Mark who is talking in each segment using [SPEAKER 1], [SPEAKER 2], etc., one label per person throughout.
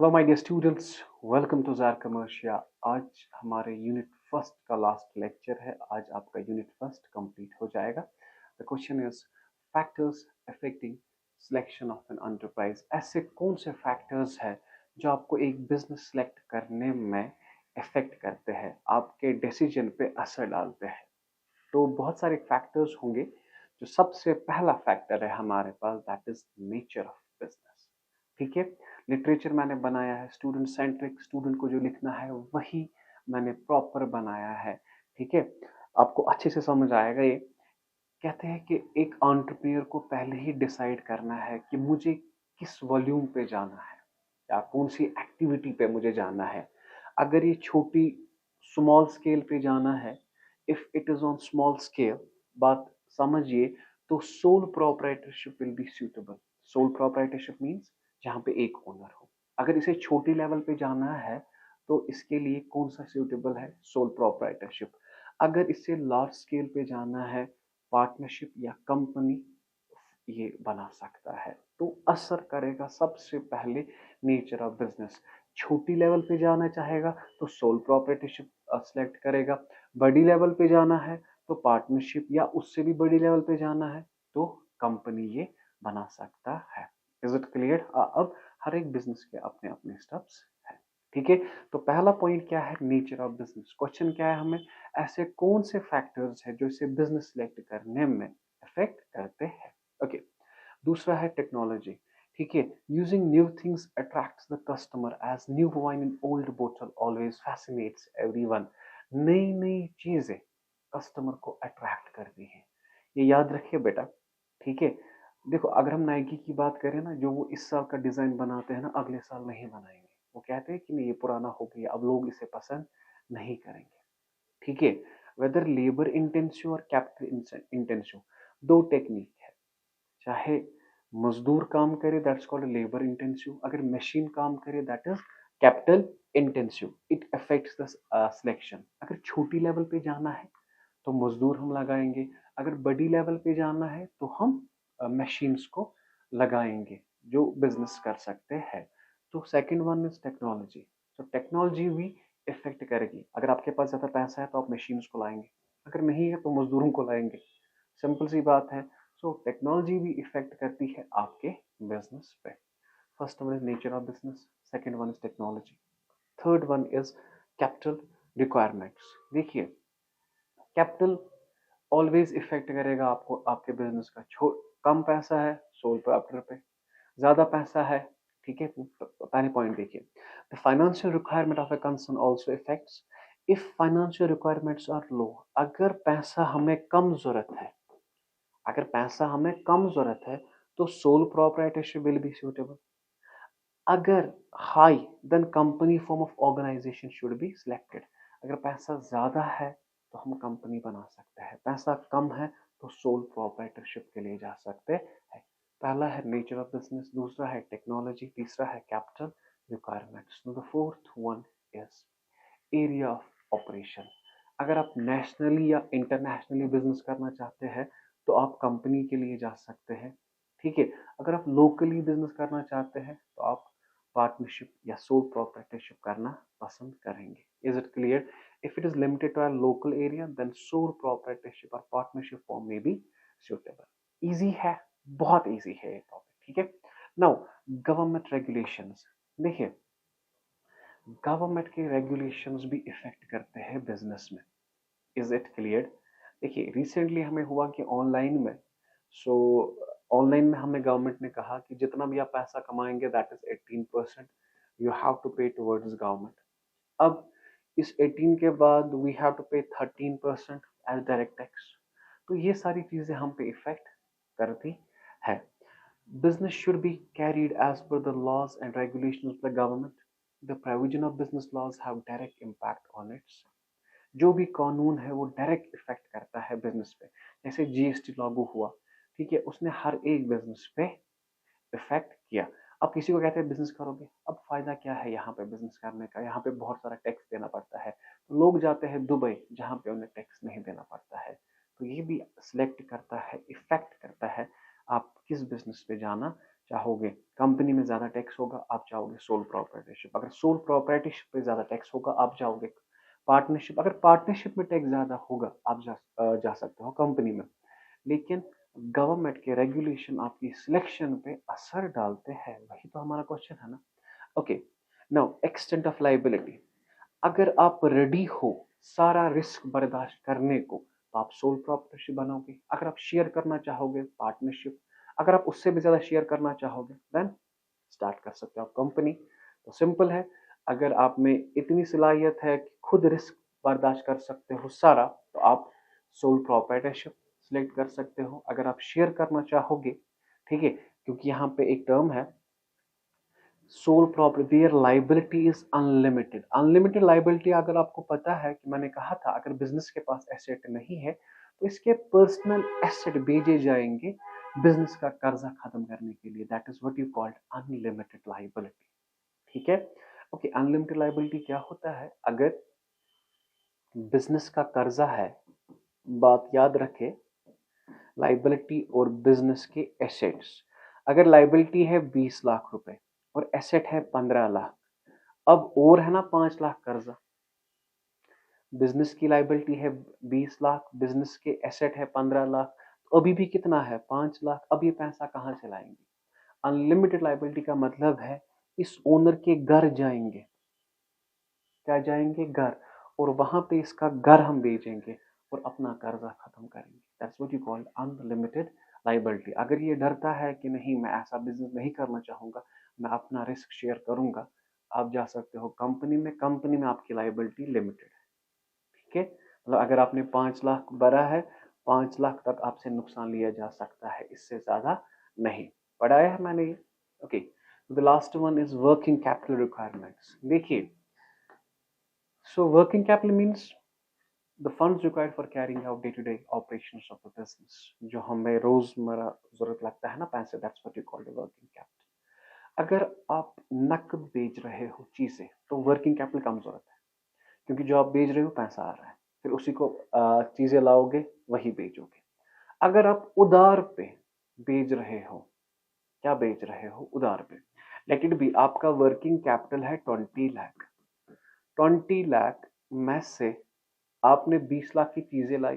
[SPEAKER 1] Hello my dear students, welcome to जार कमर्शिया। आज हमारे यूनिट फर्स्ट का लास्ट लेक्चर है। आज आपका यूनिट फर्स्ट कंप्लीट हो जाएगा। The question is factors affecting selection of an enterprise. ऐसे कौन से फैक्टर्स हैं जो आपको एक बिजनेस सेलेक्ट करने में अफेक्ट करते हैं, आपके डिसीजन पे असर डालते हैं। तो बहुत सारे फैक्टर्स होंगे। जो सबसे पहला फैक्टर है हमारे पास, that is nature of business. ठीक है, लिटरेचर मैंने बनाया है स्टूडेंट सेंट्रिक, स्टूडेंट को जो लिखना है वही मैंने प्रॉपर बनाया है। ठीक है, आपको अच्छे से समझ आएगा ये। कहते हैं कि एक एंटरप्रेन्योर को पहले ही डिसाइड करना है कि मुझे किस वॉल्यूम पे जाना है या कौन सी एक्टिविटी पे मुझे जाना है। अगर ये छोटी स्मॉल स्केल पे जाना है, if it is on small scale, बात समझिए, तो sole proprietorship will be suitable. Sole proprietorship means जहां पे एक ओनर हो। अगर इसे छोटी लेवल पे जाना है तो इसके लिए कौन सा सूटेबल है? Sole proprietorship. अगर इसे लार्ज स्केल पे जाना है, पार्टनरशिप या कंपनी ये बना सकता है। तो असर करेगा सबसे पहले नेचर ऑफ बिजनेस। छोटी लेवल पे जाना चाहेगा तो सोल प्रोप्राइटरशिप सेलेक्ट करेगा। बड़ी लेवल पे जाना है तो पार्टनरशिप, या उससे भी बड़ी लेवल पे जाना है तो कंपनी ये बना सकता है। Is it clear? अब हर एक बिजनेस के अपने अपने स्टेप्स हैं। ठीक है, तो पहला पॉइंट क्या है? Nature of business. क्वेश्चन क्या है हमें? ऐसे कौन से फैक्टर्स हैं जो इसे बिजनेस सिलेक्ट करने में इफेक्ट करते हैं? ओके, दूसरा है टेक्नोलॉजी। ठीक है, using new things attracts the customer as new wine in old बोतल ऑलवेज फैसिनेट्स एवरीवन। नई नई चीजें कस्टमर को अट्रैक्ट करती हैं, ये याद रखिए बेटा। ठीक है, देखो, अगर हम नाइकी की बात करें ना, जो वो इस साल का डिजाइन बनाते हैं ना, अगले साल नहीं बनाएंगे। वो कहते हैं कि नहीं, ये पुराना हो गया, अब लोग इसे पसंद नहीं करेंगे। ठीक है, वेदर लेबर इंटेंसिव और कैपिटल इंटेंसिव, दो टेक्निक है। चाहे मजदूर काम करे, दैट्स कॉल्ड लेबर इंटेंसिव। अगर मशीन काम करे, that is capital intensive. It affects the selection. अगर छोटी लेवल पे जाना है तो मजदूर हम लगाएंगे। अगर बड़ी लेवल पे जाना है तो हम मशीन्स को लगाएंगे जो बिजनेस कर सकते हैं। तो सेकंड वन इज टेक्नोलॉजी। तो टेक्नोलॉजी भी इफेक्ट करेगी। अगर आपके पास ज्यादा पैसा है तो आप मशीन्स को लाएंगे, अगर नहीं है तो मजदूरों को लाएंगे। सिंपल सी बात है। सो टेक्नोलॉजी भी इफेक्ट करती है आपके बिजनेस पे। First one is nature of business, second one is technology, third one is capital requirements. देखिए, कैपिटल ऑलवेज इफेक्ट करेगा आपको आपके बिजनेस का। कम पैसा है, सोल प्रॉपर्टर पे। ज्यादा पैसा है, ठीक है, पहले पॉइंट देखिए। The financial requirement of a concern also effects if financial requirements are low. अगर पैसा हमें कम जरूरत है, अगर पैसा हमें कम जरूरत है तो sole proprietorship will be suitable. अगर high, then company form of organisation should be selected. अगर पैसा ज्यादा है तो हम कंपनी बना सकते हैं, पैसा कम है तो सोल प्रोप्राइटरशिप के लिए जा सकते हैं। पहला है नेचर ऑफ बिजनेस, दूसरा है टेक्नोलॉजी, तीसरा है capital requirements. The fourth one is area of operation. अगर आप नेशनली या इंटरनेशनली बिजनेस करना चाहते हैं तो आप कंपनी के लिए जा सकते हैं। ठीक है, अगर आप लोकली बिजनेस करना चाहते हैं तो आप पार्टनरशिप या सोल प्रोप्राइटरशिप करना पसंद करेंगे। Is it clear? If it is limited to a local area, then sole proprietorship और पार्टनरशिप फॉर्म में भी सुटेबल। इजी है, बहुत इजी है ये टॉपिक। ठीक है, नाउ गवर्नमेंट रेगुलेशंस। देखिए, गवर्नमेंट के रेगुलेशंस भी इफेक्ट करते हैं बिजनेस में। Is it clear? देखिए, रिसेंटली हमें हुआ कि ऑनलाइन में, सो ऑनलाइन में हमें गवर्नमेंट ने कहा कि जितना भी आप पैसा कमाएंगे, that is 18% you have to pay towards government. अब इस 18 के बाद वी हैव टू पे 13% एज डायरेक्ट टैक्स। तो ये सारी चीजें हम पे इफेक्ट करती है। Business should be carried as per the laws and regulations of the government. The provision of business laws have direct impact on its। जो भी कानून है वो डायरेक्ट इफेक्ट करता है बिजनेस पे। जैसे जीएसटी लागू हुआ, ठीक है, उसने हर एक बिजनेस पे इफेक्ट किया। अब किसी को कहते हैं बिजनेस करोगे, अब फायदा क्या है यहाँ पे बिजनेस करने का? यहाँ पे बहुत सारा टैक्स देना पड़ता है, तो लोग जाते हैं दुबई जहाँ पे उन्हें टैक्स नहीं देना पड़ता है। तो ये भी सिलेक्ट करता है, इफेक्ट करता है आप किस बिजनेस पे जाना चाहोगे कंपनी में ज़्यादा टैक्स होगा, आप चाहोगे सोल प्रोप्राइटरशिप। अगर सोल प्रोप्राइटरशिप पे ज़्यादा टैक्स होगा, आप जाओगे पार्टनरशिप। अगर पार्टनरशिप में टैक्स ज़्यादा होगा, आप जा सकते हो कंपनी में। लेकिन गवर्नमेंट के रेगुलेशन आपकी सिलेक्शन पे असर डालते हैं, वही तो हमारा क्वेश्चन है ना। Okay, now extent of liability. अगर आप रेडी हो सारा रिस्क बर्दाश्त करने को, तो आप सोल प्रोप्राइटरशिप बनाओगे। अगर आप शेयर करना चाहोगे, पार्टनरशिप। अगर आप उससे भी ज्यादा शेयर करना चाहोगे, देन स्टार्ट कर सकते हो आप कंपनी। तो सिंपल है, अगर आप में इतनी सलाहियत है कि खुद रिस्क बर्दाश्त कर सकते हो सारा, तो आप सोल प्रोप्राइटरशिप सिलेक्ट कर सकते हो। अगर आप शेयर करना चाहोगे, ठीक है, क्योंकि यहाँ पे एक टर्म है sole property, there liability is unlimited. Unlimited liability अगर आपको पता है कि मैंने कहा था अगर बिजनेस के पास एसेट नहीं है तो इसके पर्सनल एसेट भेजे जाएंगे बिजनेस का कर्जा खत्म करने के लिए। That is what you called unlimited liability. ठीक है, ओके। अनलिमिटेड लाइबिलिटी क्या होता है? अगर बिजनेस का कर्जा है, बात याद रखे, लाइबिलिटी और बिजनेस के एसेट्स। अगर लाइबिलिटी है 20 लाख रुपए और एसेट है 15 लाख, अब और है ना 5 लाख कर्जा। बिजनेस की लाइबिलिटी है 20 लाख, बिजनेस के एसेट है 15 लाख, तो अभी भी कितना है? 5 लाख। अब ये पैसा कहाँ से लाएंगे? अनलिमिटेड लाइबिलिटी का मतलब है इस ओनर के घर जाएंगे। क्या जाएंगे? घर। और वहां पे इसका घर हम बेचेंगे और अपना कर्जा खत्म करेंगे। That's what you called unlimited liability. अगर ये डरता है कि नहीं मैं ऐसा बिजनेस नहीं करना चाहूंगा, मैं अपना रिस्क शेयर करूंगा, आप जा सकते हो कंपनी में। कंपनी में आपकी लाइबिलिटी लिमिटेड है। ठीक है, मतलब अगर आपने 5 लाख भरा है, 5 लाख तक आपसे नुकसान लिया जा सकता है, इससे ज्यादा नहीं। पढ़ाया है मैंने ये। Okay, the last one is working capital requirements. देखिए, so working capital means the funds required for carrying out day-to-day operations of the business। जो हमें रोजमर्रा जरूरत लगता है ना पैसे, that's what you call the working capital। अगर आप नकद बेच रहे हो चीजें, तो वर्किंग कैपिटल कम जरूरत है, क्योंकि जो आप बेच रहे हो पैसा आ रहा है, फिर उसी को चीजें लाओगे वही बेचोगे। अगर आप उधार पे बेच रहे हो, क्या बेच रहे हो? उधार पे। लेट इट बी आपका वर्किंग कैपिटल है 20 लाख। 20 लाख में से आपने 20 लाख की चीजें लाई,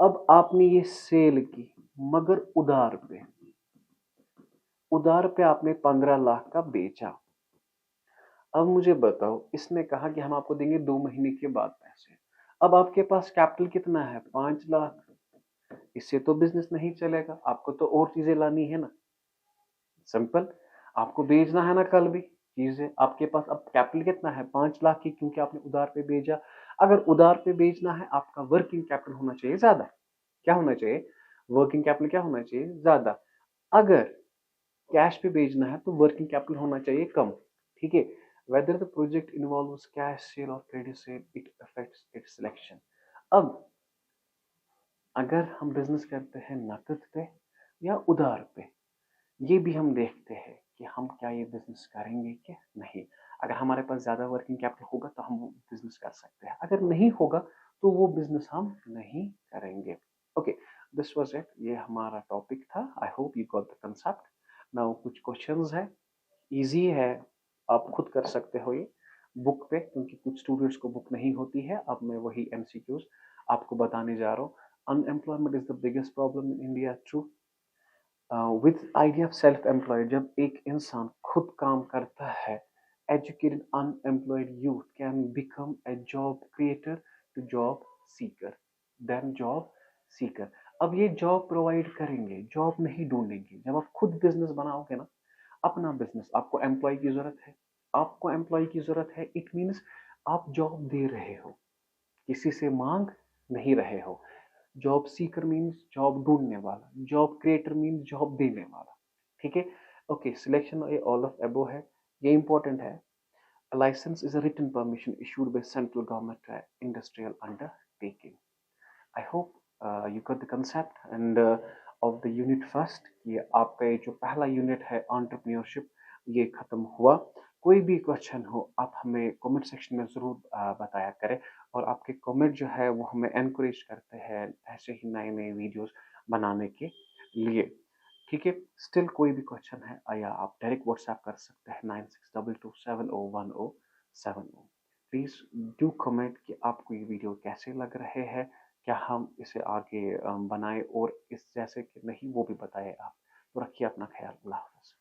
[SPEAKER 1] अब आपने ये सेल की, मगर उधार पे। उधार पे आपने 15 लाख का बेचा। अब मुझे बताओ, इसने कहा कि हम आपको देंगे 2 महीने के बाद पैसे। अब आपके पास कैपिटल कितना है? 5 लाख। इससे तो बिजनेस नहीं चलेगा, आपको तो और चीजें लानी है ना। सिंपल, आपको बेचना है ना कल भी चीजें। आपके पास अब कैपिटल कितना है? 5 लाख की, क्योंकि आपने उधार पे बेचा। अगर उधार पे बेचना है, आपका वर्किंग कैपिटल होना चाहिए ज्यादा। क्या होना चाहिए? वर्किंग कैपिटल क्या होना चाहिए? ज्यादा। अगर कैश पे बेचना है तो वर्किंग कैपिटल होना चाहिए कम। ठीक है, whether the project involves cash sale और credit sale, it affects its selection. अब अगर हम बिजनेस करते हैं नकद पे या उधार पे, ये भी हम देखते हैं कि हम क्या ये बिजनेस करेंगे कि नहीं। अगर हमारे पास ज्यादा वर्किंग कैपिटल होगा तो हम वो बिजनेस कर सकते हैं, अगर नहीं होगा तो वो बिजनेस हम नहीं करेंगे। Okay, this was it. ये हमारा टॉपिक था। I hope you got the concept. Now कुछ क्वेश्चंस है, इजी है, आप खुद कर सकते हो ये बुक पे, क्योंकि कुछ स्टूडेंट्स को बुक नहीं होती है। अब मैं वही एमसीक्यूज आपको बताने जा रहा हूँ। Unemployment is the biggest problem in India, true. With idea of self employed, जब एक इंसान खुद काम करता है, educated unemployed youth can become a job creator to job seeker, then job seeker. अब ये जॉब प्रोवाइड करेंगे, जॉब नहीं ढूंढेंगे। जब आप खुद बिजनेस बनाओगे ना, अपना बिजनेस, आपको एम्प्लॉय की जरूरत है। आपको एम्प्लॉय की जरूरत है, इट मीन्स आप जॉब दे रहे हो, किसी से मांग नहीं रहे हो। जॉब सीकर मीन्स जॉब ढूंढने वाला, जॉब क्रिएटर मीन्स जॉब देने वाला। ठीक है, ओके। सिलेक्शन ये ऑल ऑफ एबो है, ये इंपॉर्टेंट है। A license is a written permission issued by central government industrial undertaking. I hope you got the concept and of the unit first। ये आपका ये जो पहला यूनिट है एंटरप्रेन्योरशिप, ये खत्म हुआ। कोई भी क्वेश्चन हो आप हमें कमेंट सेक्शन में ज़रूर बताया करें, और आपके कमेंट जो है वो हमें एनकरेज करते हैं ऐसे ही नए नए वीडियोस बनाने के लिए। ठीक है। स्टिल कोई भी क्वेश्चन है या आप डायरेक्ट व्हाट्सएप कर सकते हैं 9622701070। प्लीज़ डू कमेंट कि आपको ये वीडियो कैसे लग रहे हैं, क्या हम इसे आगे बनाए और इस जैसे कि नहीं वो भी बताए आप। तो रखिए अपना ख्याल। अल्लाह हाफ़िज़।